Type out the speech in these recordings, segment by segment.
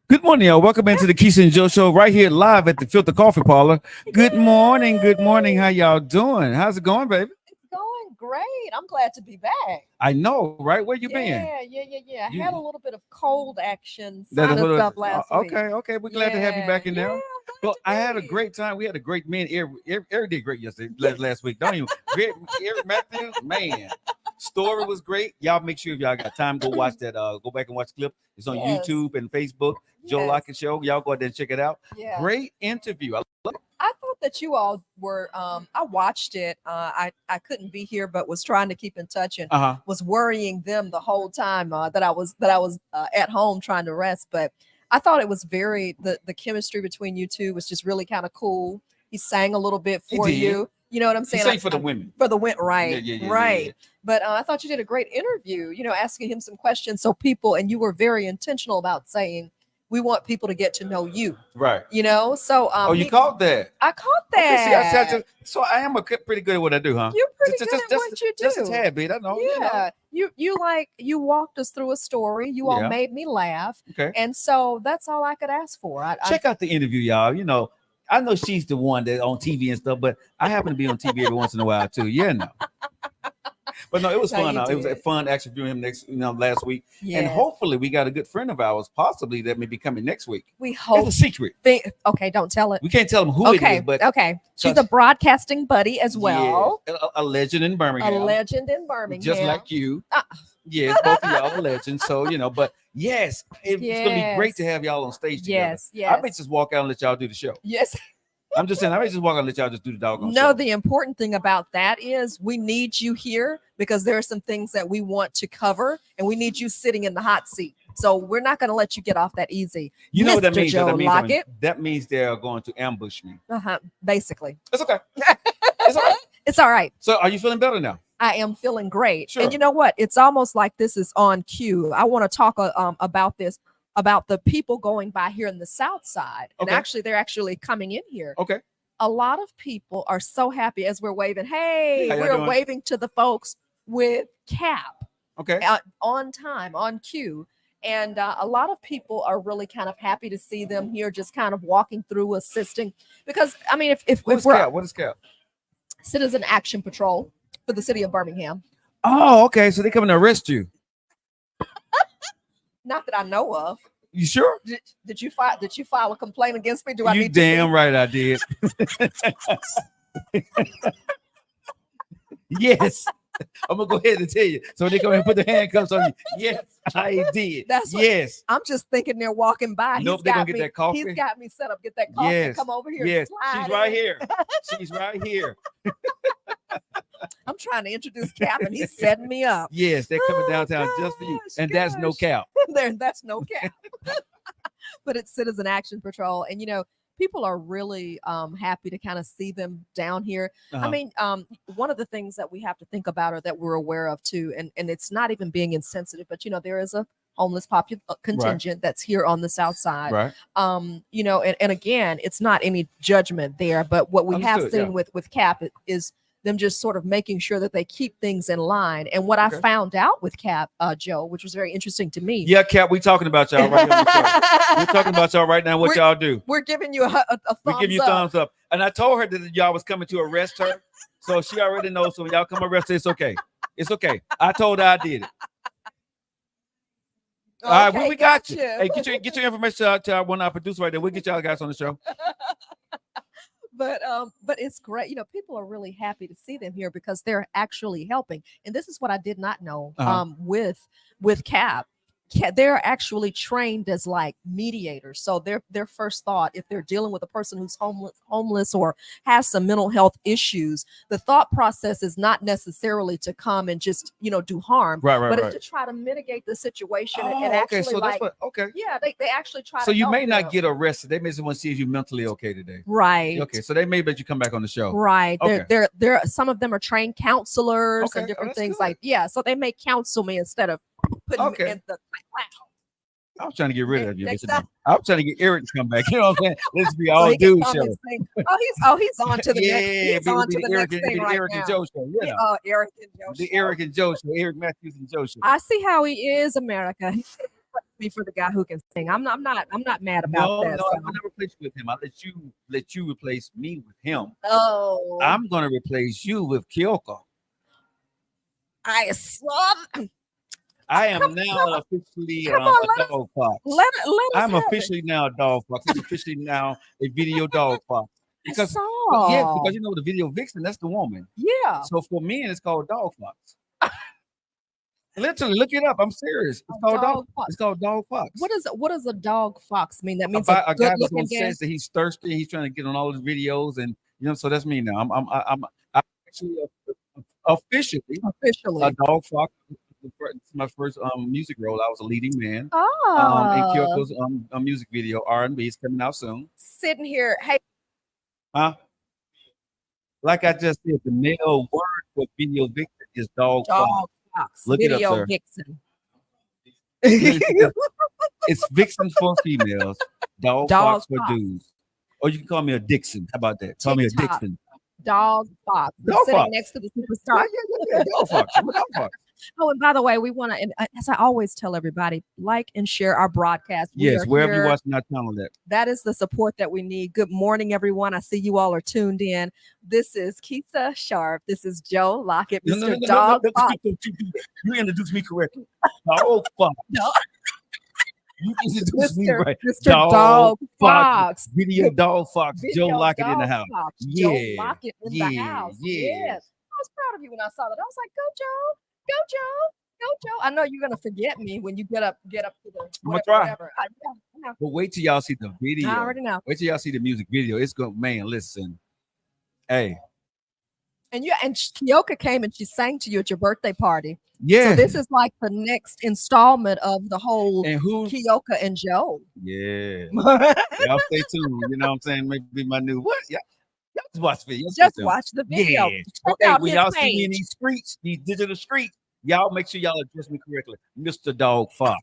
Good morning, y'all. Welcome into the Kesia Joe show right here live at the Filter Coffee Parlor. Good morning. Good morning. How y'all doing? How's it going, baby? It's going great. I'm glad to be back. I know, right? Where you been? Yeah. I You- had a little bit of cold action, That's sinus what- stuff last week. okay. We're glad to have you back in Yeah, there. I'm glad Well, to I had a be. great time. We had a great man. Eric did great yesterday, last week. Don't even. Eric Matthews, man. Story was great. Y'all make sure if y'all got time, go watch that. Go back and watch the clip. It's on Yes. YouTube and Facebook. Joe Yes. Lockett Show. Y'all go out there and check it out. Yeah. Great interview. I thought that you all were. I watched it. I couldn't be here, but was trying to keep in touch and was worrying them the whole time that I was at home trying to rest. But I thought it was the chemistry between you two was just really kind of cool. He sang a little bit for you. You know what I'm He saying? sang for the women. For the women, right? Yeah. Right. But I thought you did a great interview. Asking him some questions so people, and you were very intentional about saying, we want people to get to know you. Right. So You caught that. I caught Okay, see, that. so I am pretty good at what I do, huh? You're pretty good at what you do. Just a tad bit, I know. Yeah. You walked us through a story. You all Yeah. made me laugh. Okay. And so that's all I could ask for. Check out the interview, y'all. I know she's the one that on TV and stuff, but I happen to be on TV every once in a while too. Yeah, no. But no, it was No, fun. you It was a did. fun actually viewing him last week. And Yes. hopefully we got a good friend of ours, possibly that may be coming next week. We It's hope. a secret. Okay, don't tell it. We can't tell them who it Okay, is, but okay. She's so- a broadcasting buddy as well. yeah, a legend in A Birmingham. legend in Birmingham. Just like you. Ah. Yes, both of y'all are legends. So, but yes, it's going to be great Yes. to have y'all on stage together. Yes. I may just walk out and let y'all do the show. Yes. I'm just saying, I may just walk out and let y'all just do the doggone No, show. the important thing about that is we need you here because there are some things that we want to cover and we need you sitting in the hot seat. So we're not going to let you get off that easy. You know what that Mr. means? Joe Lockett. That means they're going to ambush me. Basically. It's okay. It's all right. It's all right. So are you feeling better now? I am feeling great. Sure. And you know what? It's almost like this is on cue. I want to talk about this, about the people going by here in the South Side. And Okay. they're actually coming in here. Okay. A lot of people are so happy as we're waving. Hey, How y'all we're doing? waving to the folks with Cap Okay. on time, on cue. And a lot of people are really kind of happy to see them here, just kind of walking through, assisting. Because, I mean, if What is we're Cap? What is Cap? Citizen Action Patrol for the city of Birmingham, Oh, okay. So they coming to arrest you. not that I know of. You sure? Did you file a complaint against me? Do I You need to? damn right I did. Yes. I'm gonna go ahead and tell you. So they come and put the handcuffs on you. Yes, I did. That's what- yes. I'm just thinking they're walking by. Nope, He's they're gonna got get me- that coffee. He's got me set up. Get that coffee. Yes. Come over here. Yes. slide She's right in. here. She's right here. I'm trying to introduce Cap, and he's setting me up. Yes, they're coming Oh, downtown just for you. gosh, And that's no gosh. cap. That's no Cap. But it's Citizen Action Patrol, and people are really happy to kind of see them down here. Uh-huh. I mean, one of the things that we have to think about or that we're aware of too, and it's not even being insensitive, but there is a homeless contingent that's here on the South Side. Right. And again, it's not any judgment there, but what we have Understood, seen with Cap is them just sort of making sure that they keep things in line. And what Okay. I found out with Cap, Joe, which was very interesting to me. Yeah, Cap, we talking about y'all right now. We're talking about y'all right now, what y'all do. We're giving you a thumbs We give you up. thumbs up. And I told her that y'all was coming to arrest her. So she already knows. So when y'all come arrest her, it's okay. It's okay. I told her I did it. All right, Okay, we got you. gotcha. Hey, get your information to one of our producers right there. We'll get y'all guys on the show. But it's great. People are really happy to see them here because they're actually helping. And this is what I did not know with Cap. They're actually trained as like mediators. So their first thought, if they're dealing with a person who's homeless or has some mental health issues, the thought process is not necessarily to come and just do harm, but it's to try to mitigate the situation and actually okay. So like, that's what, okay. yeah, they actually try. So to you help may not them. get arrested. They may just want to see if you're mentally okay today. Right. Okay. So they may let you come back on the show. Right. Okay. They're some of them are trained counselors Okay. and different that's things good. so they may counsel me instead of putting me in the wow. I was trying to get rid of you. Next Listen, I was trying to get Eric to come back. You know what I'm saying? Let's be So all he can dude come show. and sing. He's on to the next. He's on to the next thing right Eric now. and Joe show. Yeah. Eric and Joe. The show. Eric and Joe show. Eric Matthews and Joe show. I see how he is, America. me for the guy who can sing. I'm not mad about No, that. no, I'm So. gonna replace you with him. I'll let you replace me with him. Oh, I'm gonna replace you with Kyoko. I saw. I am Come, now officially come on, a dog fox. let us I'm have it. officially now a dog fox. I'm officially now a video dog fox. I Because yes, saw. because you know the video vixen, that's the woman. Yeah. So for men, it's called dog fox. Literally, look it up. I'm serious. A dog fox. It's called dog fox. What does a dog fox mean? That means About a good guy that's looking on guy. says that he's thirsty. He's trying to get on all his videos, and you know. So that's me now. I'm actually officially a Officially. dog fox. It's my first music role. I was a leading man. In Ah, Kyoko's a music video R&B is coming out soon. sitting here. Hey, Huh? Like I just said, the male word for video victim is dog fox. dog fox. Look it up, Video sir. vixen. It's vixen for females, dog Dog fox for fox. dudes. Or you can call me a Dixon. How about that? Call me a TikTok. Dixon. Dog fox. Dog Sitting fox. next to the Yeah, superstar. yeah. Dog fox. I'm a dog fox. Oh, and by the way, we want to, as I always tell everybody, like and share our broadcast. We Yes, are wherever you're here. watching our channel that. That is the support that we need. Good morning, everyone. I see you all are tuned in. This is Kesia Sharp. This is Joe Lockett, Mr. Dog Fox. You introduced me correctly. Dog fox. No. You introduced me right. Mr. Dog Fox. Video dog fox. Video Joe Lockett in the Dog house. Fox. Yeah. Joe Lockett in the house. Yeah. Yes. I was proud of you when I saw that. I was like, go, Joe. Go, Joe. Go, Joe. I know you're gonna forget me when you get up to the I'm gonna whatever. try. Whatever. I know. But wait till y'all see the video. I already know. Wait till y'all see the music video. It's going, man, listen. Hey. And Kyoka came and she sang to you at your birthday party. Yeah. So this is like the next installment of the whole And who? Kyoka and Joe. Yeah. Y'all stay tuned. You know what I'm saying? Maybe my new what? Y'all just watch the video. Just watch the video. Yeah. Check Okay, out when his y'all see me in page. these streets, these digital streets, y'all make sure y'all address me correctly. Mr. Dog Fox.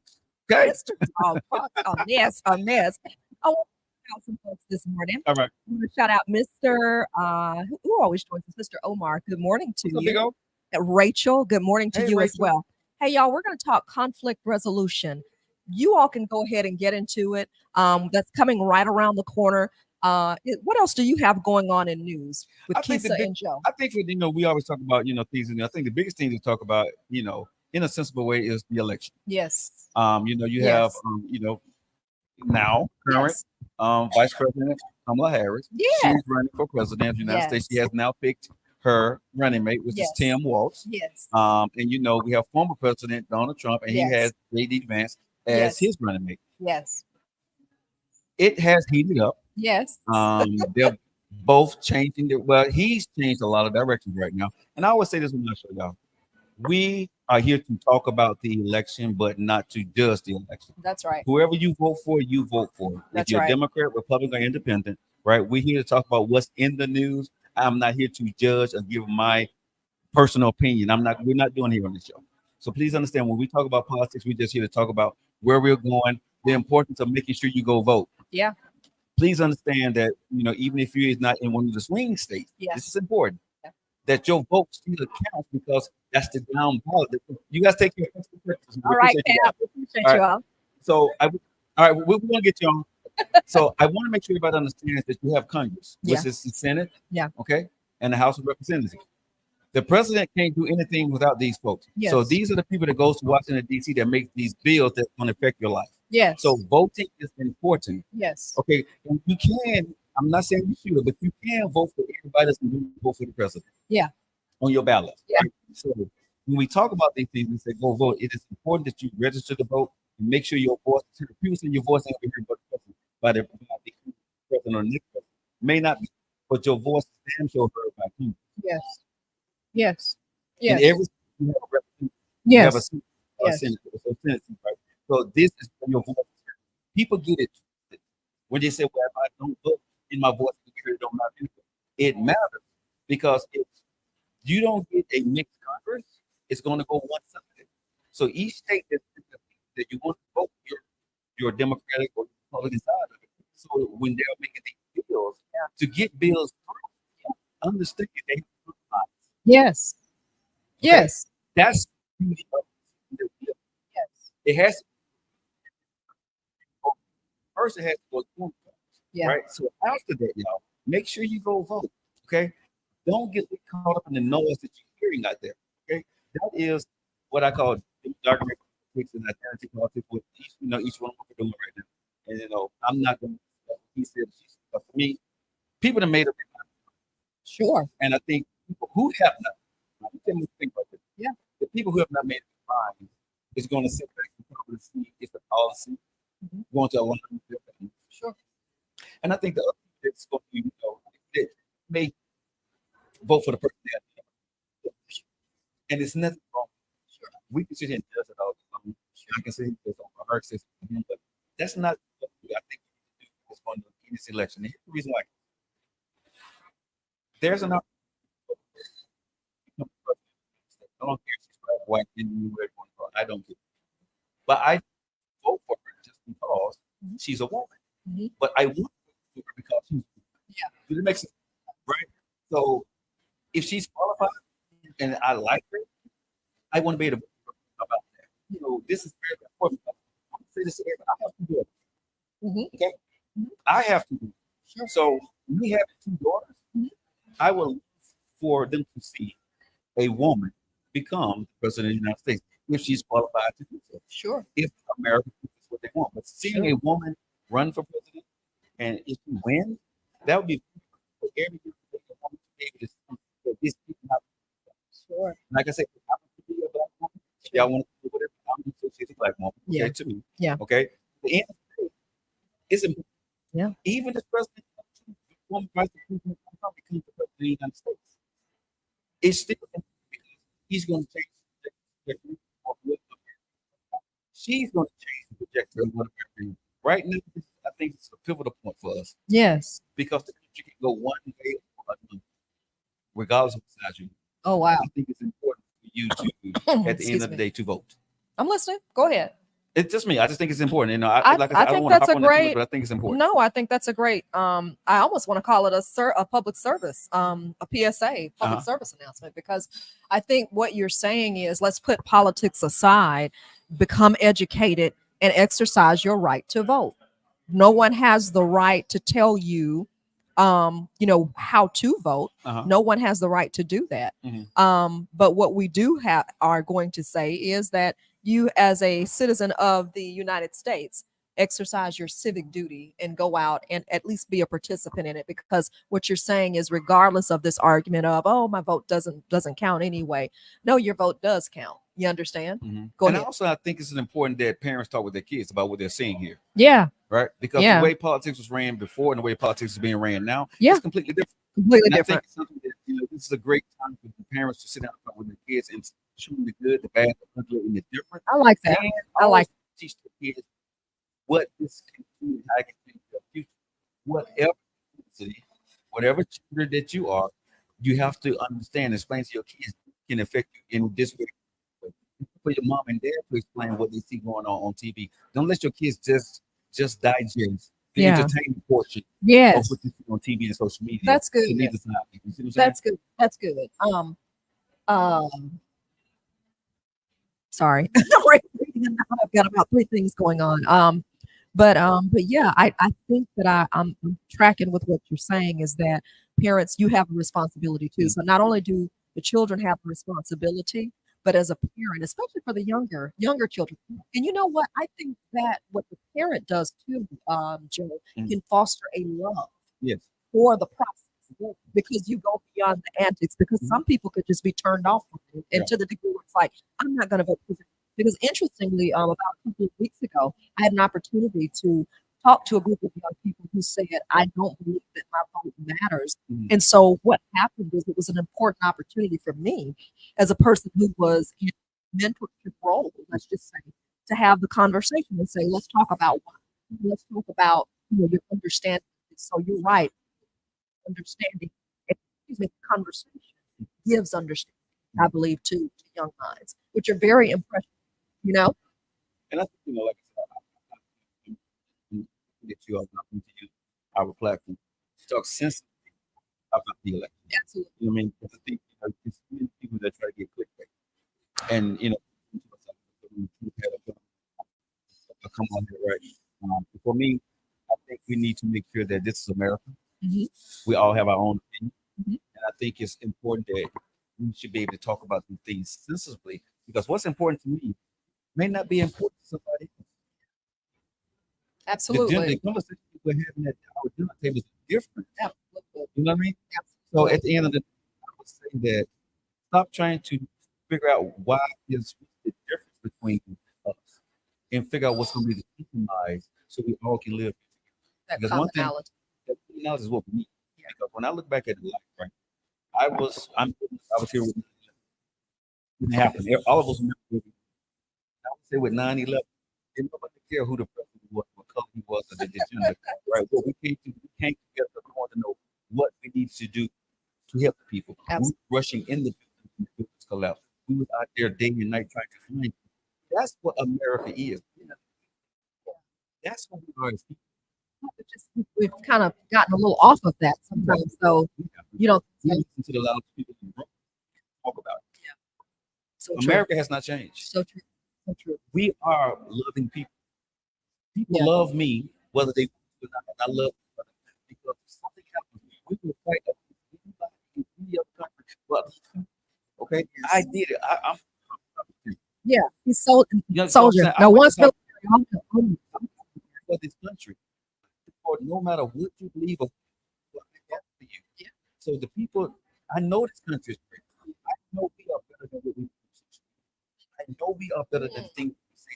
Okay? Mr. Dog Fox on this. I want to shout out some folks this morning. All right. I'm going to shout out Mr. Who always joins us, Mr. Omar. Good morning to What's up, you. Big O? Rachel, good morning to Hey, you as Rachel. well. Hey, y'all, we're going to talk conflict resolution. You all can go ahead and get into it. That's coming right around the corner. What else do you have going on in news with I think Kesia and Joe? I think we always talk about things, and I think the biggest thing to talk about in a sensible way is the election. Yes. You have now current Yes. Vice President Kamala Harris. Yes. She's running for president of the United States. She has now picked her running mate, which is Tim Walz. Yes. And we have former President Donald Trump, and he has J.D. Vance as his running mate. Yes. It has heated up. Yes. They're both changing. Well, he's changed a lot of directions right now. And I always say this when I show y'all. We are here to talk about the election, but not to judge the election. That's right. Whoever you vote for, you vote for. That's if you're right. Democrat, Republican, or Independent, right? We're here to talk about what's in the news. I'm not here to judge or give my personal opinion. We're not doing here on the show. So please understand, when we talk about politics, we're just here to talk about where we're going, the importance of making sure you go vote. Yeah. Please understand that, even if you're not in one of the swing states, this is important. Yeah. That your vote still counts, because that's the down ballot. You guys take care of it. All right, Cap. Appreciate you all. So, all right, we're going to get you on. So I want to make sure everybody understands that you have Congress, which is the Senate, okay, and the House of Representatives. The president can't do anything without these folks. Yes. So these are the people that goes to Washington, D.C. that make these bills that's going to affect your life. Yes. So voting is important. Yes. Okay. And you can, I'm not saying you should, but you can vote for everybody that's going to vote for the president. Yeah. On your ballot. Yeah. Right? So when we talk about these things and say go vote, it is important that you register to vote and make sure your voice, people say your voice ain't heard by the president or next president. May not be, but your voice is damn sure heard by people. Yes. Yes. Yes. And every you have a representative. You have a Senate, right? So this is for your voice. People get it when they say, well, if I don't vote in my voice, it don't matter. It matters, because if you don't get a mixed Congress, it's going to go one side. So each state that you want to vote, your Democratic or Republican side of it. So when they're making these bills, to get bills through, understand they have to compromise. Yes. Yes. That's the beauty of the bill. Yes. It has to person has to go to polls, Yeah. right? So after that, y'all, make sure you go vote. Okay, don't get caught up in the noise that you're hearing out there. Okay, that is what I call documentary politics and identity politics. With each one of them are doing right now. And I'm not going to. He said, but for me, people that made up their mind. Sure. And I think people who have not, let me think about this. Yeah. The people who have not made up their mind is going to sit back and probably see if the policy going to align with their family. Sure. And I think the other thing that's going to be, that may vote for the person that, and it's nothing wrong. Sure. We can sit here and judge it all the time. I can say it's on her system, but that's not what I think we need to do is going to in this election. And here's the reason why. There's an opportunity. I don't care if she's black, white, Indian, whatever you want to call it. I don't care. But I vote for her just because she's a woman. But I want to vote for her because she's a woman. Yeah. Does it make sense? Right? So if she's qualified and I like her, I want to be able to vote about that. This is very important. I'm going to say this to everybody. I have to do it. Okay? I have to do it. Sure. So me having two daughters, I will look for them to see a woman become the president of the United States if she's qualified to do so. Sure. If America is what they want. But seeing a woman run for president and if you win, that would be for every woman to be able to see that these people have. Sure. Like I said, if I want to be a black woman, if y'all want to do whatever, I'm going to say she's a black woman. Yeah. Okay, to me. Yeah. Okay. The end of the day, it's important. Yeah. Even if president woman vice president becomes the president of the United States, it's still important because he's going to change the trajectory of what she's going to change the trajectory of what America. Right now, I think it's a pivotal point for us. Yes. Because the country can go one way or another, regardless of the size you. Oh wow. I think it's important for you to, at the end of the day, to vote. I'm listening. Go ahead. It's just me. I just think it's important. I like I said, I I don't think want to that's hop a on that too much, great. but I think it's important. No, I think that's a great. I almost want to call it a public service, a PSA, public service announcement, because I think what you're saying is let's put politics aside, become educated, and exercise your right to vote. No one has the right to tell you, how to vote. No one has the right to do that. But what we do are going to say is that you, as a citizen of the United States, exercise your civic duty and go out and at least be a participant in it, because what you're saying is, regardless of this argument of, oh, my vote doesn't count anyway, no, your vote does count. You understand? Go ahead. Also, I think it's important that parents talk with their kids about what they're seeing here. Yeah. Right? Because the way politics was ran before and the way politics is being ran now, it's completely different. Completely and different. I think it's something that, this is a great time for the parents to sit down and talk with their kids and show them the good, the bad, the ugly, and the different. I like that. And I like teach the kids what this can do and how it can change their future. Whatever tutor that you are, you have to understand, explain to your kids can affect you in this way. For your mom and dad to explain what they see going on TV. Don't let your kids just digest the entertainment portion of what you see on TV and social media. That's good. You see what I'm saying? That's good. That's good. Sorry. I've got about 3 things going on. But yeah, I think that I'm tracking with what you're saying, is that parents, you have a responsibility too. So not only do the children have a responsibility, but as a parent, especially for the younger children. And you know what? I think that what the parent does too, Joe, can foster a love for the process, because you go beyond the antics, because some people could just be turned off from it, and to the degree where it's like, I'm not going to vote for this. Because interestingly, about a couple of weeks ago, I had an opportunity to talk to a group of young people who said, I don't believe that my vote matters. And so what happened is, it was an important opportunity for me, as a person who was in a mentorship role, let's just say, to have the conversation and say, let's talk about why. Let's talk about your understanding. So you're right. Understanding, conversation gives understanding, I believe, to young minds, which are very impressive. And I think, like I said, I get you to use our platform to talk sensibly about the election. Absolutely. You know what I mean? Because I think there's many people that try to get clickbait, and come on here, right? For me, think we need to make sure that this is America. Mhm. We all have our own opinion, Mhm. and I think it's important that we should be able to talk about these things sensibly because what's important to me may not be important to somebody else. The Absolutely. conversation we're having at our dinner table is different. Absolutely. You know what I mean? So Absolutely. at the end of the day, I would say that stop trying to figure out why is the difference between us and figure out what's going to be the compromise so we all can live. That Because one thing commonality. that really matters is what we need. Yeah. Because when I look back at life, right, I was here when it happened. All of us remember. I would say with 9/11, didn't nobody care who the president was, what color he was, or the gender, right? What we came together, we want to know what we need to do to help the people. We Absolutely. were rushing in the buildings when the buildings collapsed. We was out there day and night trying to find people. That's what America is. You know, that's what we are as people. We've kind of gotten a little off of that sometimes. So you don't. We listen to the loud people in the room talk about it. Yeah. So true. America has not changed. So true. So true. We are loving people. People Yeah. love me whether they want to or not. And I love them because if something happens, we will fight against anybody in any other country. But okay, I did it. I'm Yeah. He's so you know, soldier. I Now went once to South military, for this country. For no matter what you believe or what I got for you. Yeah. So the people, I know this country is great. I know we are better than what we do. I know we are better than things we say.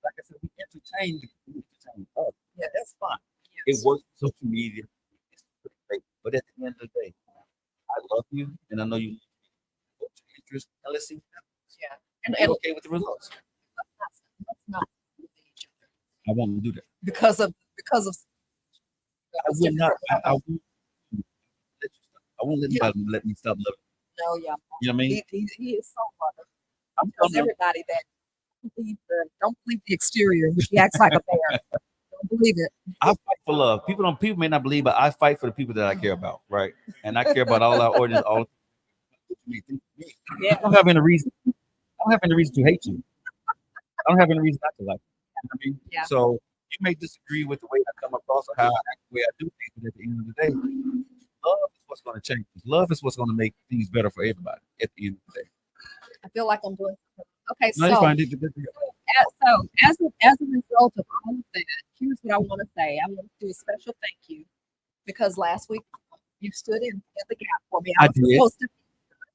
Like I said, we entertain the people, we entertain us. Yeah, that's fine. It yes. works on social media. It's pretty great. But at the end of the day, I love you and I know you love me. What's your interest? And let's see what happens. Yeah. And And be okay with the results. let's not with each other I won't do that. because of I will not. I won't let you stop. I won't let Yeah. anybody let me stop loving. No, yeah. You know what I mean? He is so loving. I'm Tells telling you, everybody that don't believe the exterior, which he acts like a bear. Don't believe it. I fight for love. People may not believe, but I fight for the people that I care about, right? And I care about all our audience, all Yeah. I don't have any reason. I don't have any reason to hate you. I don't have any reason not to like you. You know what I mean? Yeah. So you may disagree with the way I come across or how I act, the way I do things, but at the end of the day, love is what's going to change things. Love is what's going to make things better for everybody at the end of the day. I feel like I'm doing something. Okay, No, you so find it. as a result of all of that, here's what I want to say. I want to do a special thank you because last week you stood in at the gap for me. I was did. supposed to,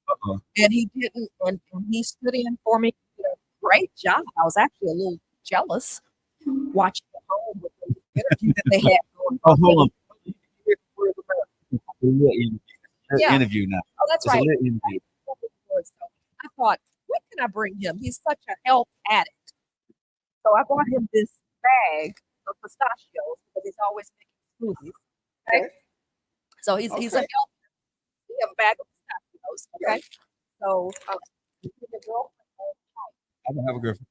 Uh-uh. and he didn't, and he stood in for me. He did a great job. I was actually a little jealous watching at home with the interview that they had going. Oh, hold on. It's a little interview. It's Yeah. an interview now. Oh, that's It's a right. little interview. So I thought, what can I bring him? He's such a health addict. So I brought him this bag of pistachios because he's always making smoothies. Okay. So he's a Okay. health. We have a bag of pistachios. Okay. So I don't have a girlfriend.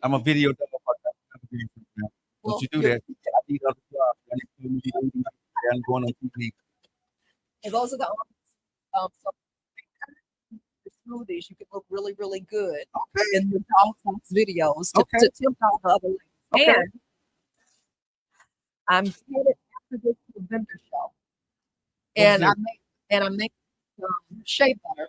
I'm a video dog. I don't have a girlfriend now. well, Don't you do that. I need other jobs. I need to do I'm going on TV. and those are the so the smoothies. You can look really, really good Okay. in the dog fox videos to, Okay. to tempt all the other ladies. Okay. And I'm headed after this to the vendor show. And I make shea butter.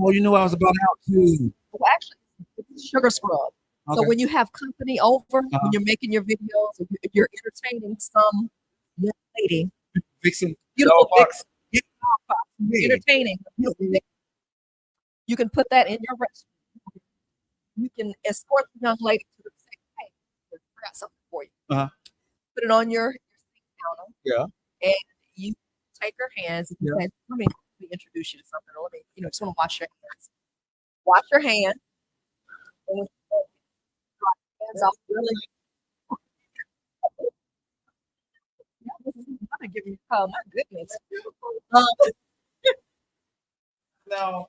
Oh, you know I was about out too. Well, actually, it's sugar scrub. So Okay. when you have company over, when you're making your videos, if you're entertaining some young lady, Fixing beautiful dog box. fix, entertaining, you can put that in your restaurant. You can escort the young lady to the say, hey, I got something for you. Uh-huh. Put it on your sink counter. Yeah. And you take her hands and Yeah. say, let me introduce you to something. Or let me, just want to wash your hands. Wash your hands. And when you dry your hands off really. This is another giving me a call. My goodness. Now,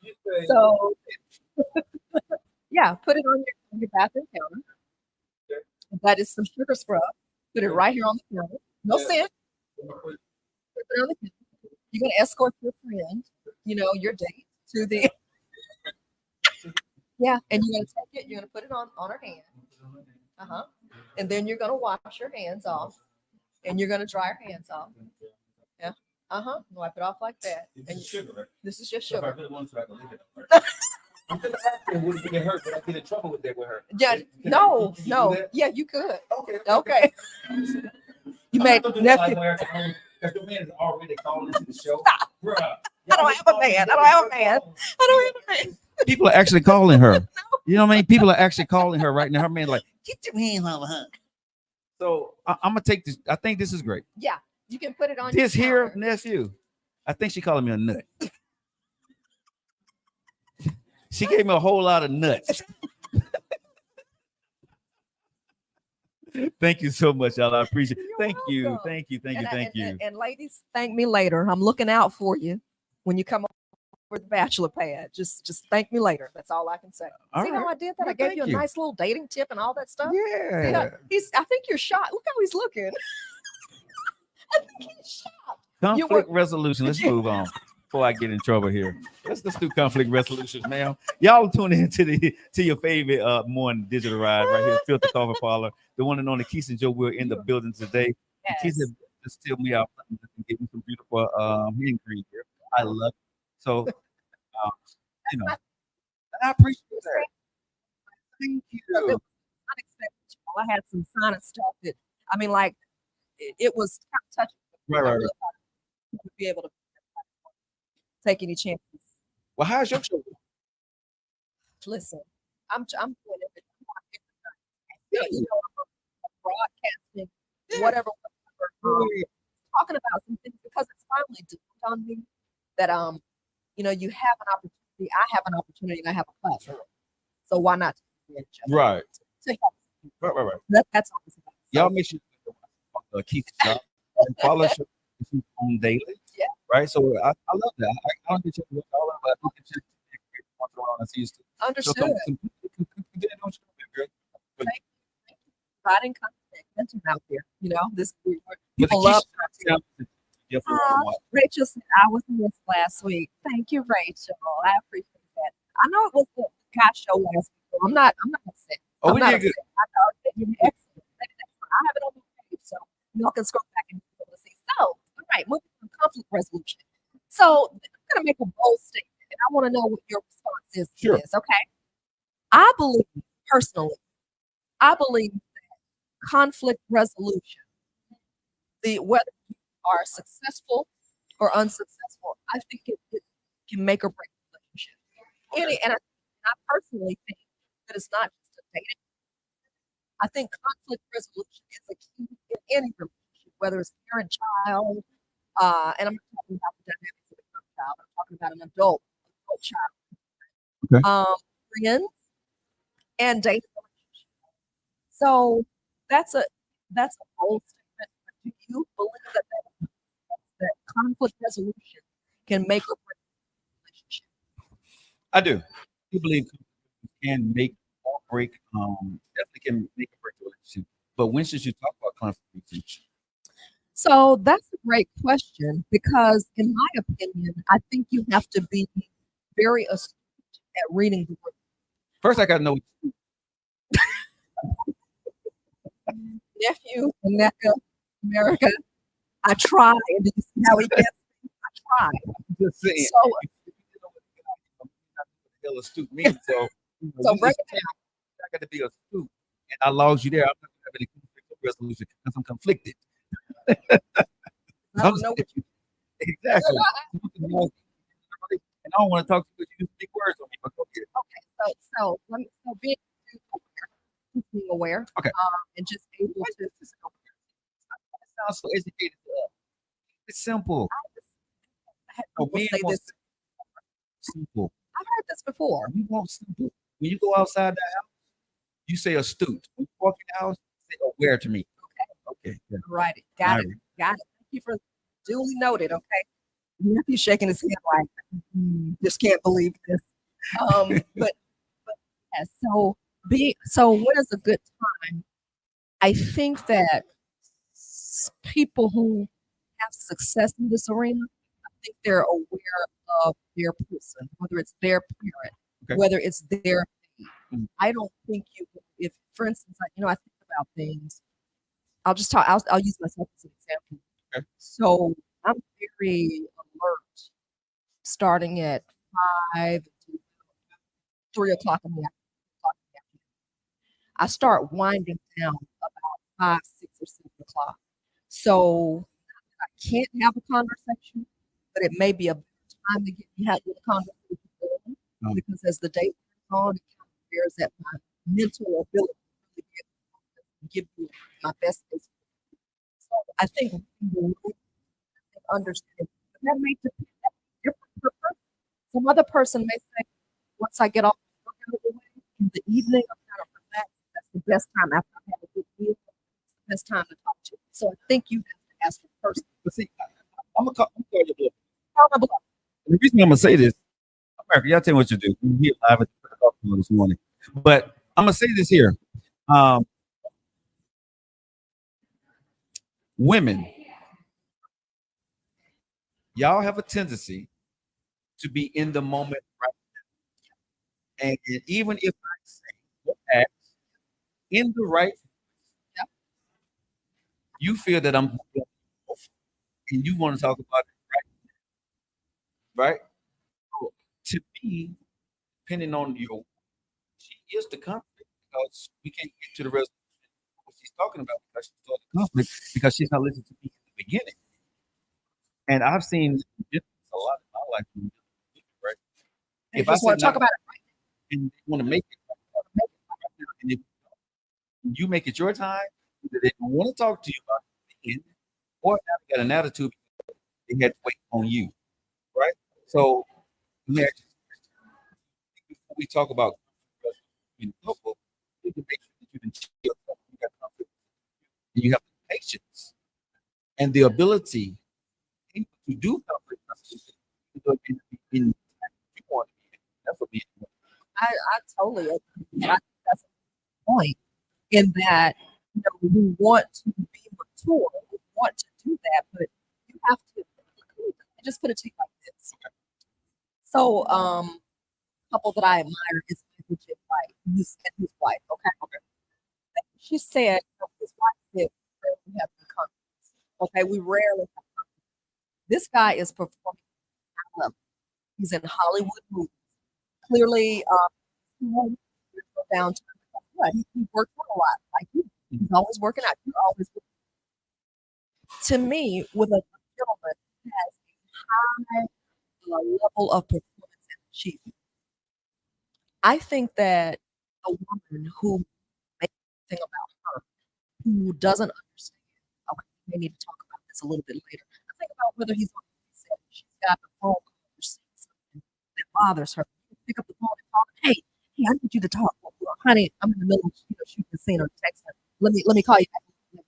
you say So, yeah, put it on your bathroom counter. That is some sugar scrub. Put it right here on the counter. No scent. Put it on the counter. You're going to escort your friend, your date to the. Yeah, and you're going to take it, you're going to put it on her hand. And then you're gonna wash your hands off, and you're gonna dry your hands off. Yeah. Wipe it off like that. And this is just sugar. I'm gonna ask her, would it get hurt? Would I get in trouble with that with her? Yeah. No. Yeah, you could. Okay. You I'm made nephew. Because the man is already calling into the show. Stop. Bruh, I don't have a man. I don't have a man. I don't have a man. people are actually calling her. You know what I mean? People are actually calling her right now. Her man like, get your hands off her. So I'm gonna take this. I think this is great. Yeah, you can put it on This your here counter. nephew. I think she calling me a nut. She gave me a whole lot of nuts. Thank you so much, y'all. I appreciate it. Thank you. Thank you. And ladies, thank me later. I'm looking out for you when you come over the bachelor pad. Just thank me later. That's all I can say. All See how I did that? Well, I gave thank you a you. nice little dating tip and all that stuff. Yeah. I think you're shocked. Look how he's looking. I think he's shocked. Conflict resolution. Let's move on before I get in trouble here. Let's do conflict resolutions, ma'am. Y'all tune in to your favorite morning digital ride right here, Filter Coffee Parlor. The one and only Kesia Joe. We're in the building today. Yes. Kesia just tell me out and give me some beautiful hand cream here. I love it. So I appreciate that. Thank you. Unexpected. I had some sinus stuff that it was touching. Right. You would be able to take any chances. Well, how's your show? Listen, I'm doing it. Broadcasting, whatever. Talking about some things because it's finally dawned on me that you have an opportunity. I have an opportunity, and I have a platform. So why not? Right. To help. Right. That's all it's about. Y'all make sure to keep it up and follow her on daily. Yeah. Right. So I love that. I don't get you to all of it, but I get you once around and see you. Understood. Providing content out there. This people love. Rachel said I was in this last week. Thank you, Rachel. I appreciate that. I know it was the gosh show last week. So I'm not upset. Oh, we did good. I thought you did excellent. I have it on my page, so y'all can scroll back and be able to see. So, all right, moving on to conflict resolution. So I'm gonna make a bold statement, and I want to know what your response is to this. Okay. I believe personally, that conflict resolution, whether you are successful or unsuccessful, I think it can make or break a relationship. And I personally think that it's not just a dating. I think conflict resolution is a key in any relationship, whether it's parent-child, and I'm not talking about the dynamics of a child. I'm talking about an adult child. Okay. Friends and dating relationship. So that's a bold statement. Do you believe that conflict resolution can make or break a relationship? I do. I believe can make or break. Definitely can make or break a relationship. But when should you talk about conflict resolution? So that's a great question because, in my opinion, I think you have to be very astute at reading the room. First, I got to know. Nephew, America, I try. And did you see how he gets me? I try. Just saying. So, astute means so. So break it down. I got to be astute, and I lost you there. I'm not going to have any conflict resolution because I'm conflicted. I don't know what you. Exactly. And I don't want to talk to you because you use big words on me. But go ahead. Okay, so being aware. Okay. And just able to. It sounds so educated. It's simple. I had people say this. Simple. I've heard this before. We want simple. When you go outside the house, you say astute. When you walk in the house, you say aware to me. Okay. Yeah. Right. Got it. Thank you for duly noted. Okay. Nephew's shaking his head like, just can't believe this. But yeah, so what is a good time? I think that people who have success in this arena, I think they're aware of their person, whether it's their parent, whether it's their. I don't think you if for instance, I think about things. I'll just talk. I'll use myself as an example. Okay. So I'm very alert starting at 5 to 3 o'clock in the afternoon. I start winding down about 5, 6, or 7 o'clock. So I can't have a conversation, but it may be a better time to get me have the conversation going because as the day wears on, it kind of bears that my mental ability to really be able to give you my best. So I think people really understand, but that may depend different per person. Some other person may say, once I get off work out of the way in the evening, I'm kind of relaxed. That's the best time after I've had a good meal. It's the best time to talk to you. So I think you have to ask the person. But see, I'm gonna call your bluff. Call my bluff. And the reason I'm gonna say this, America, y'all tell me what you do. We're here live at the coffee this morning. But I'm gonna say this here. Um, Women, y'all have a tendency to be in the moment right now. And even if I say or act in the right, Yep. you feel that I'm and you want to talk about it right? So to me, depending on your, she is the conflict because we can't get to the resolution of what she's talking about because she's started conflict because she's not listening to me in the beginning. And I've seen this a lot in my life, right? If I want to talk about it right and they want to make it, and if you make it your time, either they don't want to talk to you about it, or now they got an attitude because they had to wait on you, right? So let me ask you, before we talk about in a couple, you can make sure that you can chill yourself. You got confidence. And you have the patience and the ability to do conflict resolution in the time you want to be in. That's what being. I totally agree. I think that's a point in that we want to be mature, we want to do that, but you have to just put it to you like this. So, couple that I admire is Michael J. White and his wife. Okay. She said his wife said we rarely have any conflicts. Okay, we rarely have conflicts. This guy is performing at a high level. He's in Hollywood movies. Clearly, there's no downtime. What? He works out a lot, like you. He's always working out. You're always working. To me, with a gentleman who has a high level of performance and achievement, I think that a woman who makes anything about her, who doesn't understand, okay, we may need to talk about this a little bit later. I think about whether he's on the set, she's got a phone call or something that bothers her. You pick up the phone and talk, hey, I need you to talk. Well, honey, I'm in the middle of shooting a scene or texting. Let me call you back.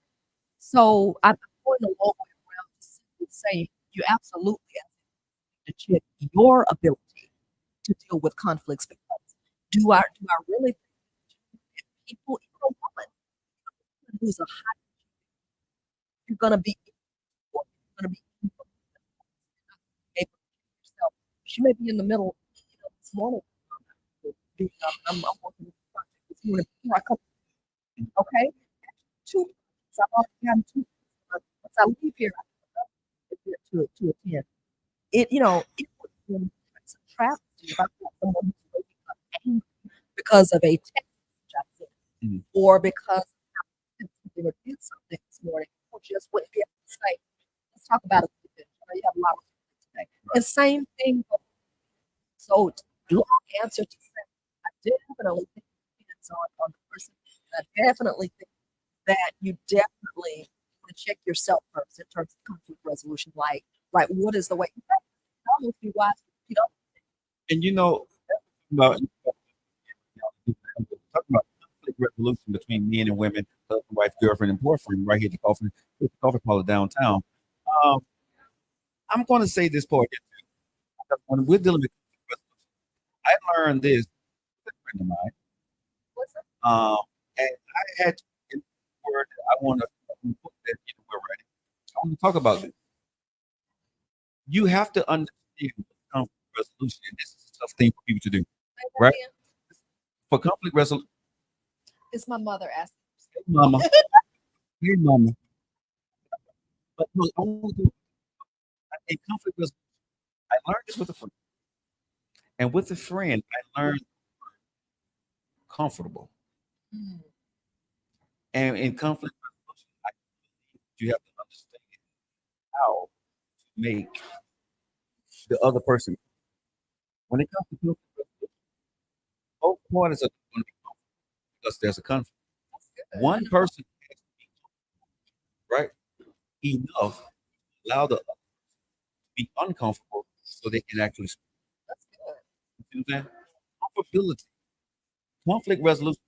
So I'm going a long way around to simply say you absolutely have to check your ability to deal with conflicts because do I really think if people, even a woman who's a high, you're gonna be you're gonna be able to check yourself. She may be in the middle, this morning. I'm working with a project this morning before I come. Okay, 2 projects. I've already gotten 2. Once I leave here, I have to attend. It would be a travesty if I got someone who's waking up angry because of a text message I sent, or because they did something this morning, or just wouldn't be able to say, let's talk about it. You have a lot of today. The same thing. So, long answer to say, I definitely think it depends on the person. And I definitely think that you definitely want to check yourself first in terms of conflict resolution. Like, right, what is the way? It almost be wise to repeat up. And about talking about conflict resolution between men and women, husband, wife, girlfriend, and boyfriend, right here at the coffee parlor downtown. Um, I'm going to say this part here too, because when we're dealing with conflict resolution, I learned this with a friend of mine. And I had to get the word that I want to put that we're ready. I want to talk about this. You have to understand conflict resolution. And this is a tough thing for people to do, right? For conflict resolution, It's my mother asking. Hey, mama. Hey, mama. But no, I won't do a conflict was I learned this with a friend. And with a friend, I learned comfortable. Mm, And in conflict resolution, you have to understand how to make the other person. When it comes to conflict resolution, both parties are going to be comfortable because there's a conflict. that's good. One person has to be right enough to allow the other to be uncomfortable so they can actually speak. That's good. You see what I'm saying? Comfortability, conflict resolution,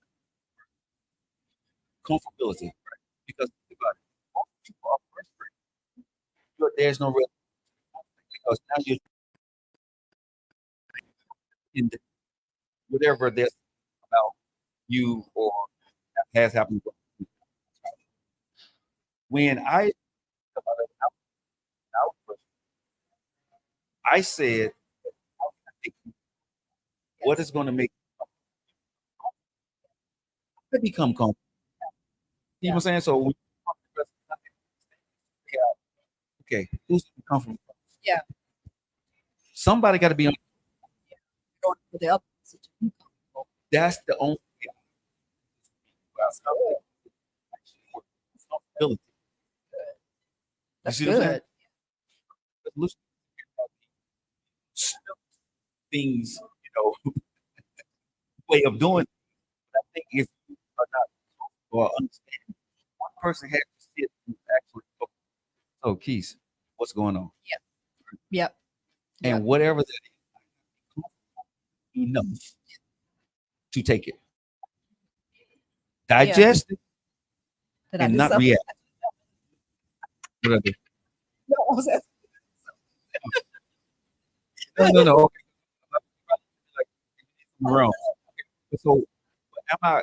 comfortability, right? Because think about it, most people are frustrated. There's no real conflict because now you're in the, whatever there's about you or has happened. When I said, what is going to make it become comfortable? You know what I'm saying? So, okay, who's comfortable? Yeah. Somebody got to be on. In order for the other person to be comfortable. That's the only comfortability. That's You see what I'm saying? good. Resolution things, way of doing it. I think if you are not or understand, one person has to sit and actually go, oh, Keys, what's going on? Yep. Yep. And whatever that is, enough to take it, digest it, Did I and do not something? react. What I do? No, I was asking. No. Okay. Like, wrong. So, am I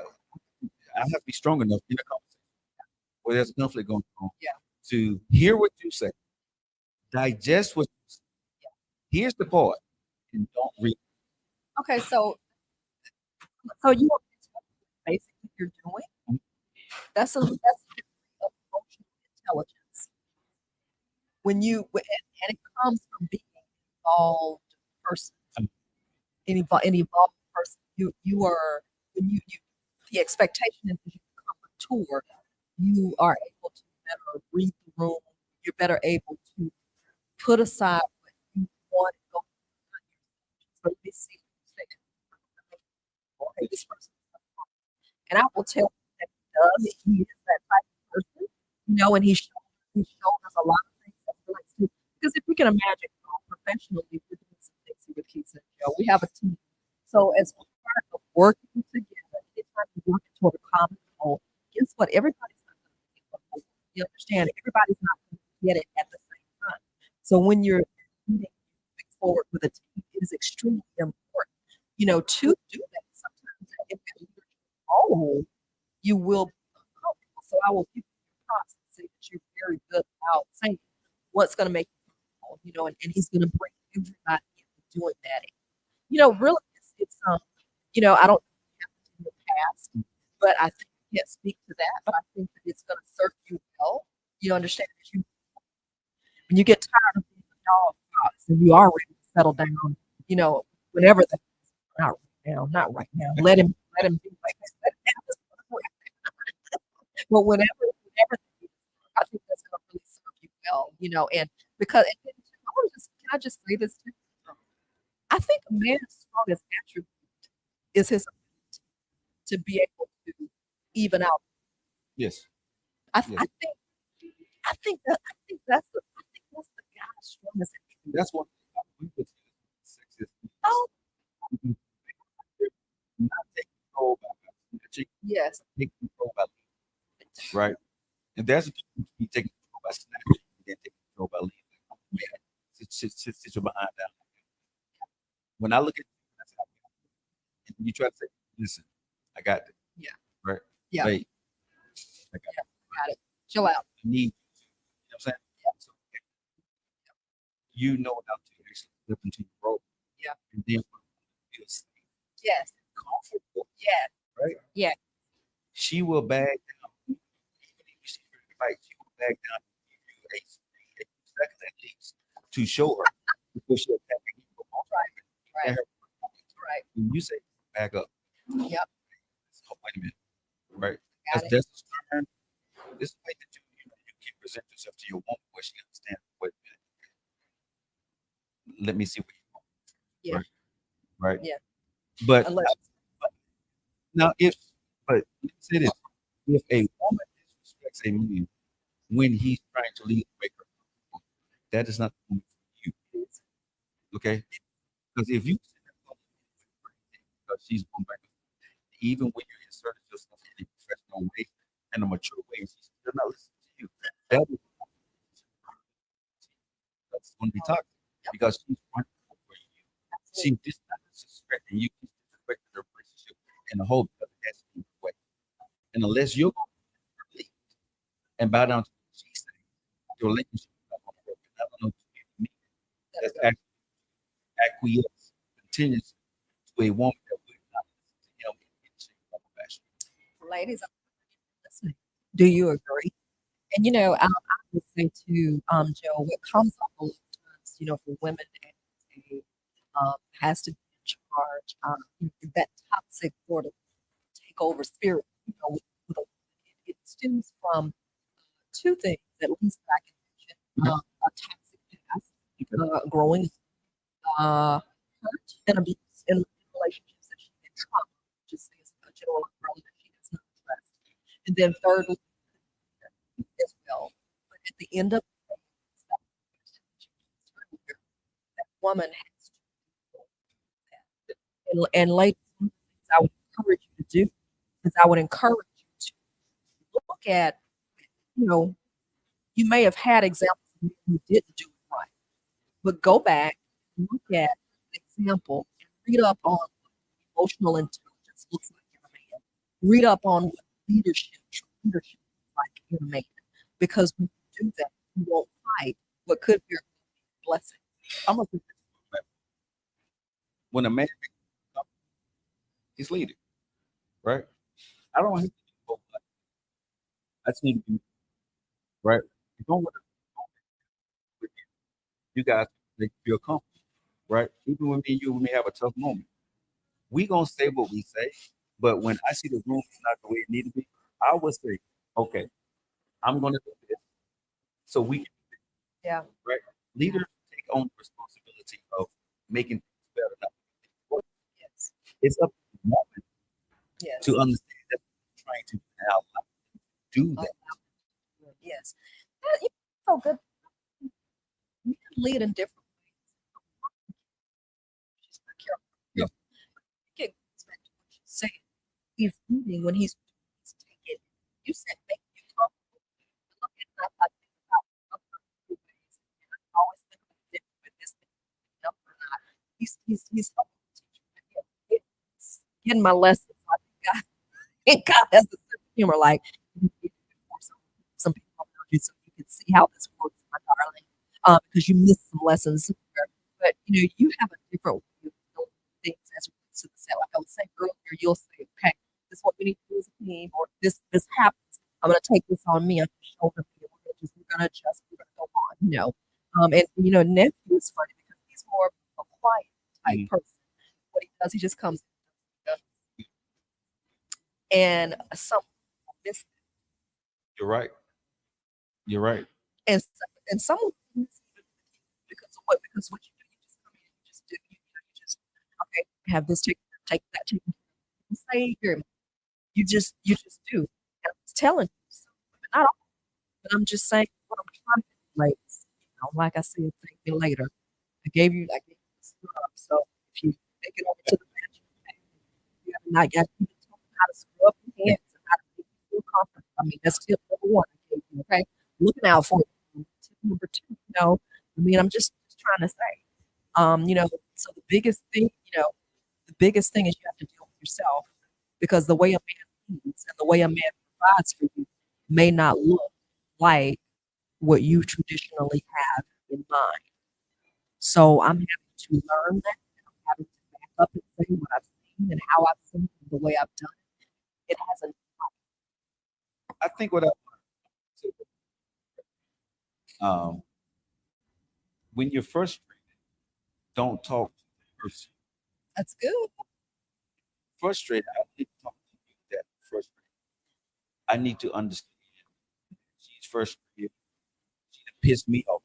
have to be strong enough in a conversation where there's a conflict going on Yeah. to hear what you say, digest what you say. Here's the part, and don't read. Okay, so you basically you're doing that's a emotional intelligence. And it comes from being an evolved person, an evolved person. You are when you the expectation is as you become mature, you are able to better read the room. You're better able to put aside what you want and go for this okay, this person. And I will tell you that he does. He is that type of person, and he showed us a lot of things that relates to. Because if we can imagine, professionally, we're doing some things here with Kesia and Joe. We have a team. So as part of working together, anytime we're working toward a common goal, guess what? Everybody's not going to get the goal. You understand? Everybody's not going to get it at the same time. So when you're moving forward with a team, it is extremely important, to do that. Sometimes if you're all you will be uncomfortable. So I will give you your props and say that you're very good about saying what's going to make you comfortable, and he's going to bring everybody into doing that. Really, I don't have to in the past, but I think I can't speak to that, but I think that it's going to serve you well. You understand that when you get tired of being a dog fox and you are ready to settle down, whenever that not right now. Let him be like that. But whenever I think that's going to really serve you well, and because can I just say this too? I think a man's strongest attribute is his ability to be able to even out. Yes. I, Yes. I think that's the guy's strongest attribute. That's one we would say is Oh, not take control by yes. take control by right. And there's a difference between taking control by snatching and then taking control by leaving. Yeah. Sit your behind down. When I look at you, that's how and you try to say, listen, I got this. Yeah. Right? Yeah. Wait. I got it. Chill out. I need you. You know what I'm saying? Yeah. So, you know how to actually slip into your role. Yeah. And then feel safe. Yes. Comfortable. Yes. Right? Yeah. she will back down. Even if she's ready to fight, she will back down and give you a few seconds at least to show her before she'll attack you. Right. And her, Right. when you say back up, Yep. oh, wait a minute, right? Got it. That's the turn. This is the way that you can present yourself to your woman where she understands. Wait a minute, let me see what you want. Yeah. Right. Yeah. But Unless now, if but let me say this: if a woman disrespects a man when he's trying to lead and make her comfortable, that is not the woman for you. Okay? Because if you sit there because she's going back, even when you insert yourself in a professional way, in a mature way, she's still not listening to you. That is that's going to be toxic because she's running over you. She's just not disrespecting you, she's disrespecting the relationship and the whole because it has to be way. And unless you're going to lead and bow down to what she says, your relationship is not going to work. And I don't know if me that's actually acquiesce continues to a woman that would not listen to him in any shape, form, or fashion. ladies are listening. Do you agree? And I would say to Joe, what comes up a lot of times, for women as has to be in charge, that toxic sort of takeover spirit, with a, it stems from two things, at least that I can mention. A toxic past, growing hurt and abuse in relationships that she had trauma, just as a general umbrella that she does not address. And then thirdly, as well. But at the end of the day, it's that woman has to do that. And ladies, one of the things I would encourage you to do is I would encourage you to look at, you know, you may have had examples of men who didn't do it right, but go back, look at an example, and read up on what emotional intelligence looks like in a man. Read up on what true leadership looks like in a man. Because when you do that, you won't fight what could be a blessing. I'm gonna put this way. When a man makes a company, he's leading, right? I don't have to do both. I just need to be right. If I'm with you guys, make you feel comfortable, right? Even when me and you, we may have a tough moment. We gonna say what we say, but when I see the room is not the way it need to be, I will say, okay, I'm gonna do this so we can, Yeah. right? Leaders take on the responsibility of making things better, not making things worse. Yes. It's up to the moment Yes. to understand that we're trying to now do that. Yes. So good. You can lead in different ways. She's not careful. Yeah. It goes back to what you said. He's leading when he's taking. You said make you comfortable. Look at that. I think about other ways. And I always think about it with this up or not. He's helping the teacher. It's getting my lessons. I think God, God has a sense of humor. Like some people around you, so you can see how this works, my darling. Because you missed some lessons somewhere. But you have a different way of doing things as it relates to the set. Like I was saying earlier, you'll say, okay, this is what we need to do as a team, or this happens. I'm gonna take this on me. I'm gonna shoulder me. We're gonna adjust. We're gonna go on. And nephew is funny because he's more of a quiet type person. What he does, he just comes and some miss You're right. You're right. and and someone miss it because what you do, you just come in, you just do, you just okay, have this take that take say here, you just do. And I'm just telling you, but not all, but I'm just saying what I'm trying to do, ladies. Like I said, thank me later. I gave you this scrub. So if you take it over to the bathroom, you have not got even told them how to scrub your hands and how to make you feel comfortable. I mean, that's tip number one I gave you, okay? Looking out for you. Tip number two, I'm just trying to say, so the biggest thing is you have to deal with yourself because the way a man leads and the way a man provides for you may not look like what you traditionally have in mind. So I'm having to learn that. And I'm having to back up and say what I've seen and how I've seen it, the way I've done it. It hasn't. I think what um, when you're frustrated, don't talk to the person. That's good. Frustrated, I need to talk to you that frustrated. I need to understand she's frustrated. She done pissed me off.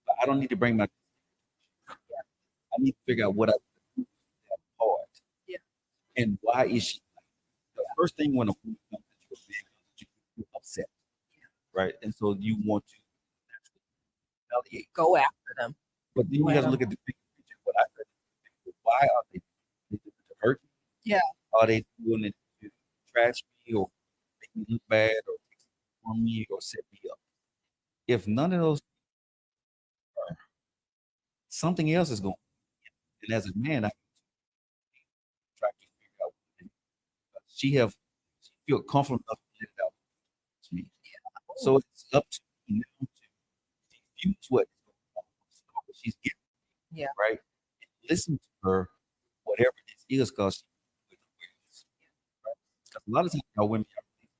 But I don't need to bring my. I need to figure out what I do that hard Yeah. and why is she. The first thing when a woman comes at you, a man comes at you, you're upset, right? And so you want to retaliate. Go after them. But then you have to look at the big picture. What I said, why are they doing it to hurt me? Yeah. Are they doing it to trash me or make me look bad or take something from me or set me up? If none of those, something else is going. And as a man, I try to figure out what she feel comfortable enough to let it out to me. So it's up to me now to diffuse what she's getting, Yeah. right? And listen to her, whatever this is, because right? 'Cause a lot of times our women are really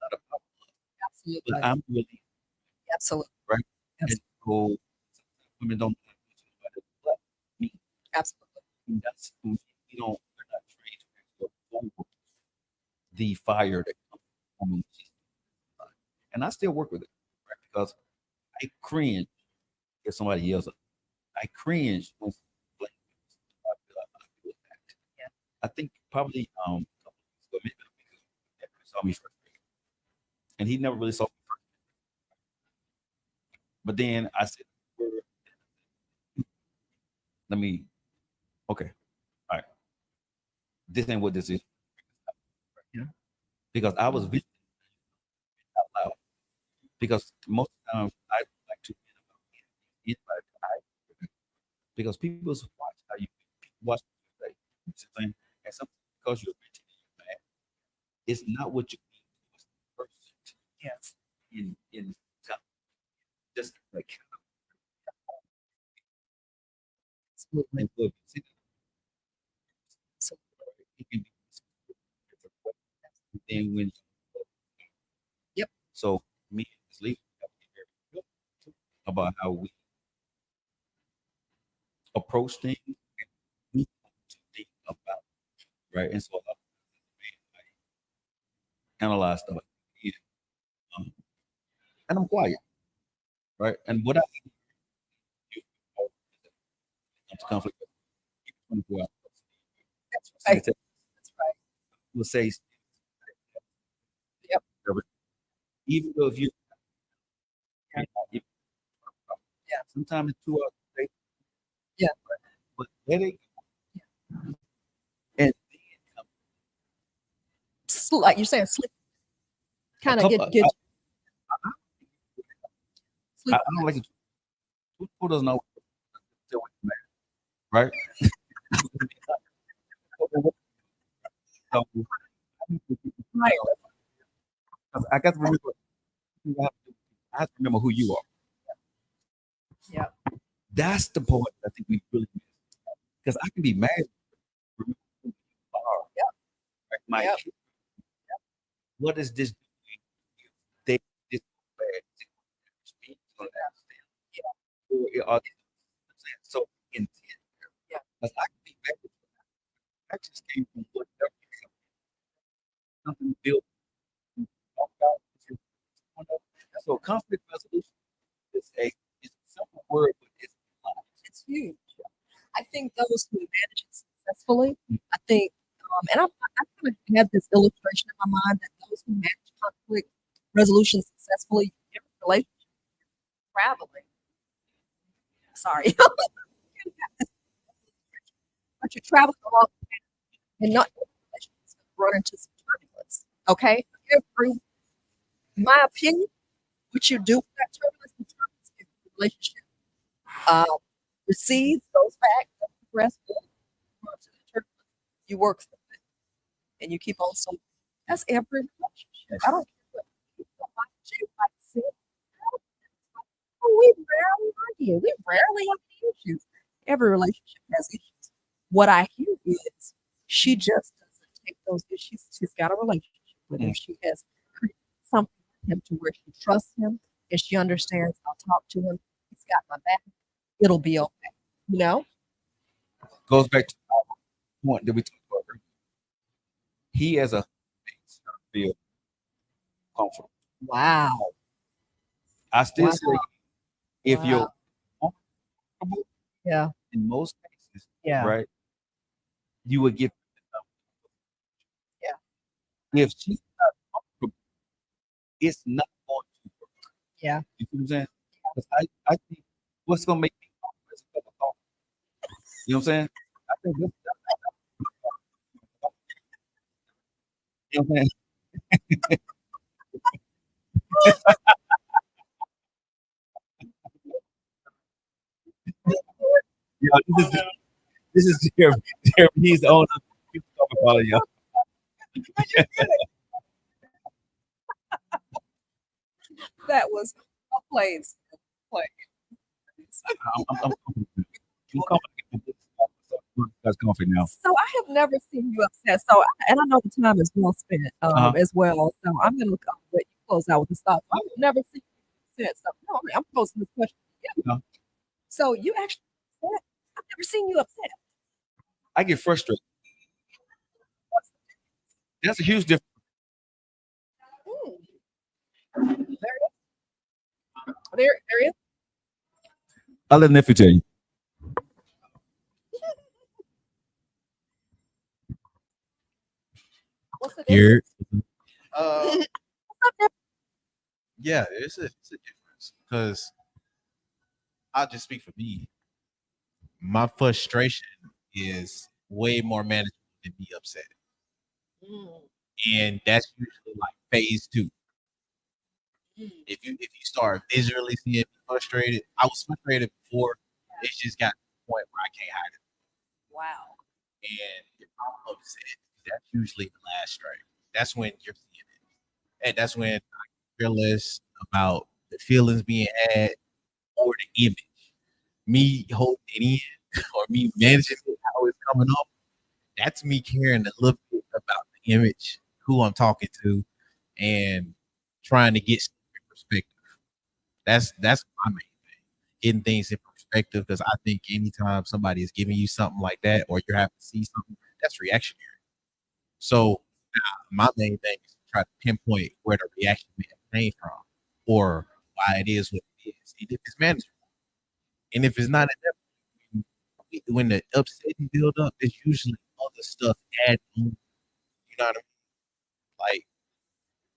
not about love, Absolutely. but I'm really Absolutely. right. And so sometimes women don't have much of nobody but me. Absolutely. And that's we don't we're not trained to actually absorb the fire that comes from a woman. And I still work with it, right? Because I cringe if somebody yells at me. I cringe when like I feel attacked. Yeah. I think probably a couple of weeks ago, maybe a week ago, that Chris saw me first, and he never really saw me first. But then I said, "Let me, okay, all right, this ain't what this is." Yeah. Because I was vigilant out loud. Because most of the time I like to vent about anything, because people watch how you people watch what you say. You see what I'm saying? And sometimes because you're venting and you're mad, it's not what you mean towards the person. Yes. In just like Absolutely. and look, see, Absolutely. it can be different ways. And then when Yep. so me and this leader have to be very careful about how we approach things and we want to think about it, right. And so a lot of times, I analyze stuff and, um, and I'm quiet, right. And what I do comes to conflict, keep it 24 hours. That's right. That's right. We'll say, Yep. even though if you, Yeah. if, Yeah. sometimes it's 2 hours a day, Yeah. but let it and Like you're saying, sleep. a Kind of couple. get I sleep. don't like to. Who doesn't know? Still with the man, right? So, Right. I got to remember. I have to remember who you are. Yeah. That's the part I think we really miss. Because I can be mad. Remember who you are. Yep. Right? My Yep. kid, what is this doing? If they this bad, is it gonna understand? Yeah. Or are they so intent? Yeah. Because I can be mad. I just came from whatever something built. Talk about. So conflict resolution is it's a simple word, but it's a lot. It's huge. I think those who manage it successfully, I think, and I kind of have this illustration in my mind that those who manage conflict resolution successfully, every relationship traveling. Sorry, but you're traveling along and not every relationship is going to run into some turbulence. Okay, every, in my opinion, what you do with that turbulence determines if the relationship uh, recedes, goes back, progresses, or to the turbulence. You work through it and you keep on. So that's every relationship. I don't care what people like you like say. Oh, we rarely argue. We rarely have any issues. Every relationship has issues. What I hear is she just doesn't take those issues. She's got a relationship with him. She has created him to where she trusts him and she understands I'll talk to him. He's got my back. It'll be okay. You know? Goes back to our point that we talked about earlier. He as a makes her feel comfortable. Wow. I still Wow. say if you're Wow. comfortable Yeah. in most cases, Yeah. right, you would get Yeah. if she's not comfortable, it's not going to work. Yeah. You see what I'm saying? Because I think what's gonna make me comfortable is a cup of coffee. You know what I'm saying? I think you know what I'm saying? Yo, this is Jeremy. Jeremy, he's the owner of the coffee parlor, y'all. That was well played. Play. I'm comfortable. That's comfy now. So I have never seen you upset. So, and I know the time is well spent as well. So I'm going to let you close out with the stuff. I've never seen you upset. So no, I'm posing this question. Yeah. No. So you actually upset? I've never seen you upset. I get frustrated. That's a huge difference. Hmm. There is. I'll let nephew tell you. What's the Here, difference? uh, What's the difference? yeah, it's a difference because I'll just speak for me. My frustration is way more manageable than be upset, Mm, and that's usually like phase two. mm. If you start visually seeing me frustrated, I was frustrated before. It's just got to the point where I can't hide Wow. it. And if I'm upset, that's usually the last strike. That's when you're seeing it, and that's when I realize about the feelings being had or the image. Me holding it in or me managing it, how it's coming up, that's me caring a little bit about the image, who I'm talking to, and trying to get stuff in perspective. That's my main thing. Getting things in perspective because I think anytime somebody is giving you something like that or you're having to see something, that's reactionary. So my main thing is to try to pinpoint where the reaction may have came from or why it is what it is. And if it's manageable. And if it's not enough, when the upsetting build up, it's usually other stuff add on. You know what I mean? Like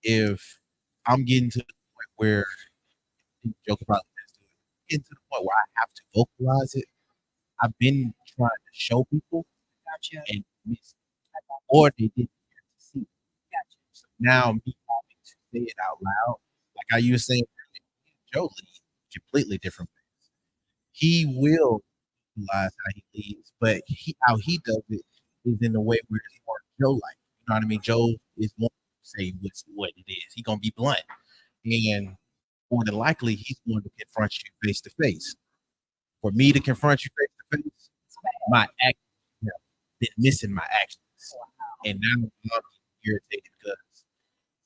if I'm getting to the point where Joker probably has to getting to the point where I have to vocalize it. I've been trying to show people Gotcha. and miss it, or they didn't get to see it. Gotcha. So now me having to say it out loud, like I used saying, Joe leads completely different. He will realize how he leads, but how he does it is in a way where it's more Joe like. You know what I mean? Joe is going to say what it is. He's going to be blunt, and more than likely, he's going to confront you face to face. For me to confront you face to face, my act, you know, been missing my actions, and now I'm irritated because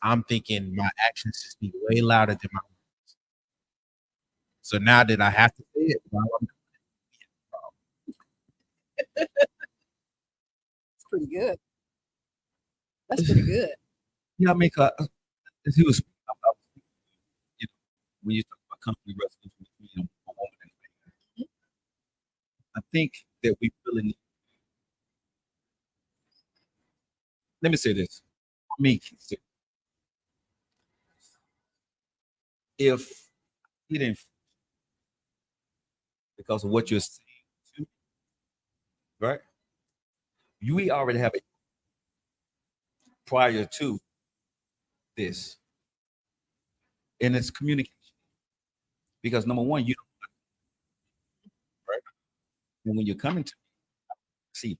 I'm thinking my actions just be way louder than my words. So now that I have to say it while I'm That's pretty good. That's pretty good. Yeah, I mean, as he was, you know, when you talk about conflict resolution between a woman and a man, I think that we really need. Let me say this. For me, if he didn't, because of what you're saying, to me, right? We already have it prior to this, and it's communication. Because number one, you don't, right? And when you're coming to see,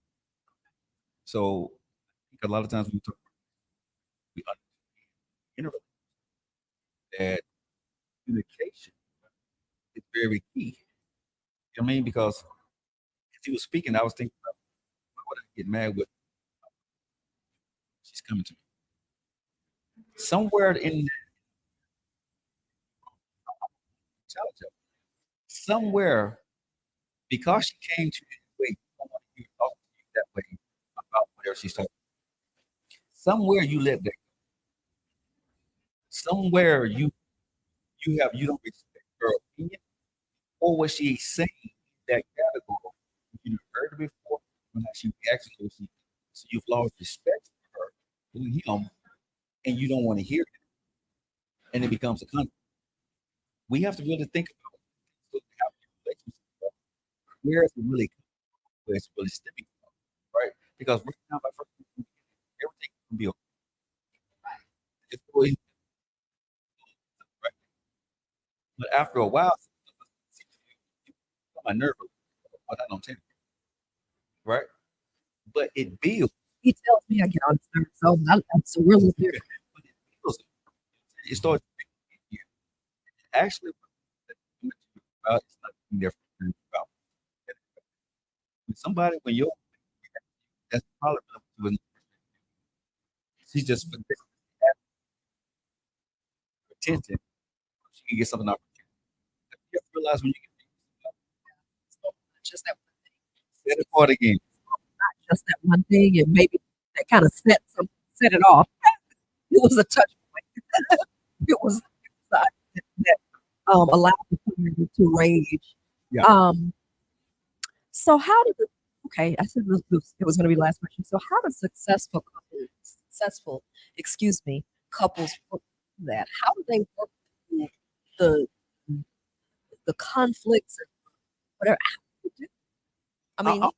so I think a lot of times when we talk, we understand that communication is very key. You know what I mean? Because as he was speaking, I was thinking about why would I get mad with she's coming to me? Somewhere in there, somewhere, because she came to you that way, you don't want to talk to you that way about whatever she's talking. Somewhere you let that. Somewhere you don't respect her opinion or what she's saying in that category. You heard her before, when she reacts to what she, so you've lost respect for her, for him, and you don't want to hear it, and it becomes a conflict. We have to really think about it. So have a relationship, where is it really, where it's really stemming from, right? Because right now, by first, everything can be okay. It's so easy, right? But after a while, my nerve, but I don't tell you, right? But it builds. He tells me I get on his nerves, so that's a really weird. But it builds. It starts to you. Actually, about it's not being there for you about. When somebody, when you're, that's probably when she just for this attention, she can get something out of you. You have to realize when you get Just that, set it apart again. just that one thing, and maybe that kind of set it off. It was a touch point. It was that allowed the fire to rage. Yeah. So how did okay, I said it was going to be the last question. So how do excuse me, couples work through that? How do they work through the the conflicts and whatever? How do you do? I mean,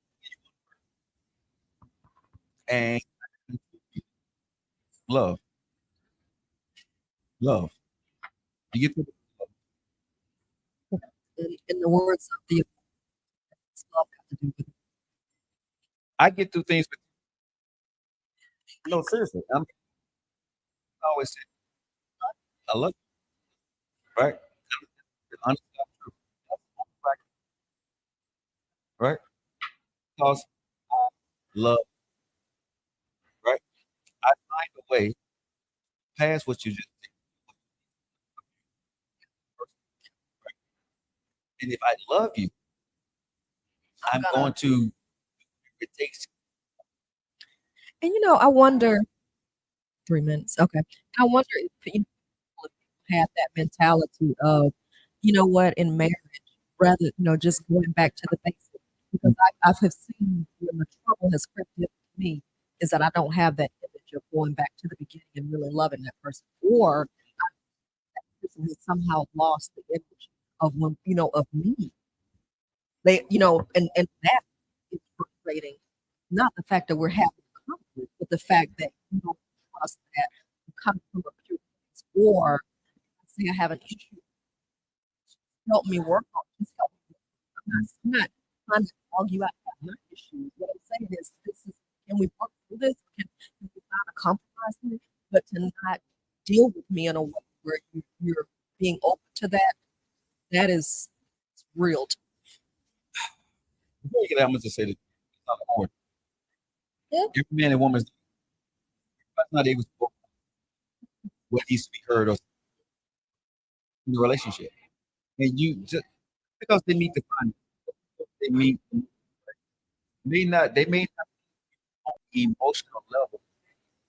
And love, love. You get to in the words of the love got to do with it. I get through things, but no, seriously. I always say, I love you, right? It's honest, not true. That's the only fact, right? Because I love, right? I find a way past what you just did. Right? And if I love you, I'm going to, it takes, And I wonder 3 minutes. Okay. I wonder if people have that mentality of, you know what, in marriage, rather, just going back to the basics. Because I have seen when the trouble has crept into me is that I don't have that image of going back to the beginning and really loving that person. Or that person has somehow lost the image of when, of me. They, and that is frustrating. Not the fact that we're having conflict, but the fact that you don't trust that you come from a pure place. Or say I have an issue, help me work on it. Just help me. I'm not trying to argue out my issues. What I'm saying is, can we work through this? Can we find a compromise here? But to not deal with me in a way where you're being open to that, that is real. before you get out, I'm going to say this. It's not important. Yeah. Every man and woman is not able to go what needs to be heard or in the relationship. And you just because they meet the fun, they meet they may not on the emotional level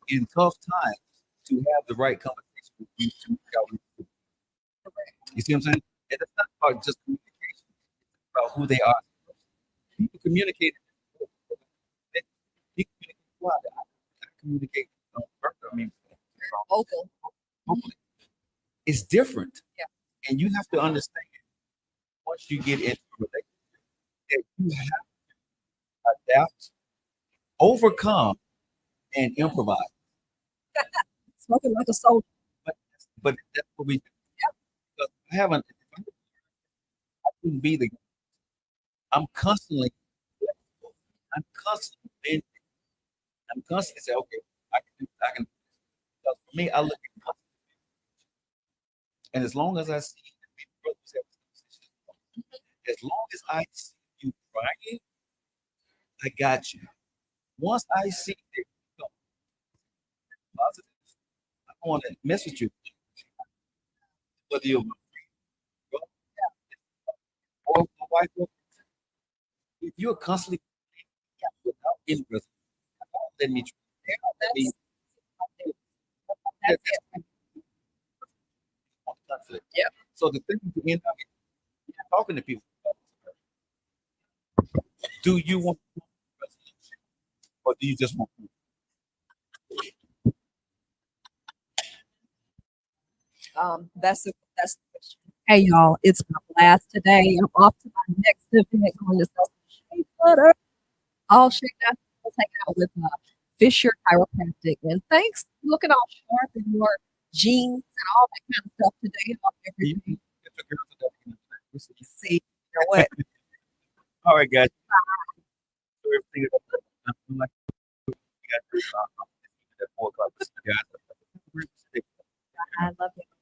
in tough times to have the right conversation with you to make out with you see what I'm saying? And it's not about just communication, it's about who they are. People communicate. People communicate why I communicate I mean Vocal. hopefully. It's different. Yeah. And you have to understand once you get into a relationship that you have to adapt, overcome, and improvise. Smoking like a soldier. But that's what we do. Because I haven't I couldn't be the I'm constantly I'm constantly bending. I'm constantly saying, okay, I can because for me I look at constantly. And as long as I see that we brothers have conversations, as long as I see you trying, I got you. Once I see that you positive, I don't want to mess with you. Whether you're my friend, wife, if you're constantly without any resolution, let me let me That's it. conflict. Yeah. So the thing you end up talking to people about, do you want resolution or do you just want That's the question. Hey y'all, it's been a blast today. I'm off to my next event going to sell some shea butter. All shake out, hanging out with Fisher Chiropractic. And thanks for looking all sharp in your jeans and all that kind of stuff today. About you everything. get your girls to that? See, you know what? All right, guys. So everything like we got to do, at 4 o'clock. Listen, guys. I love you.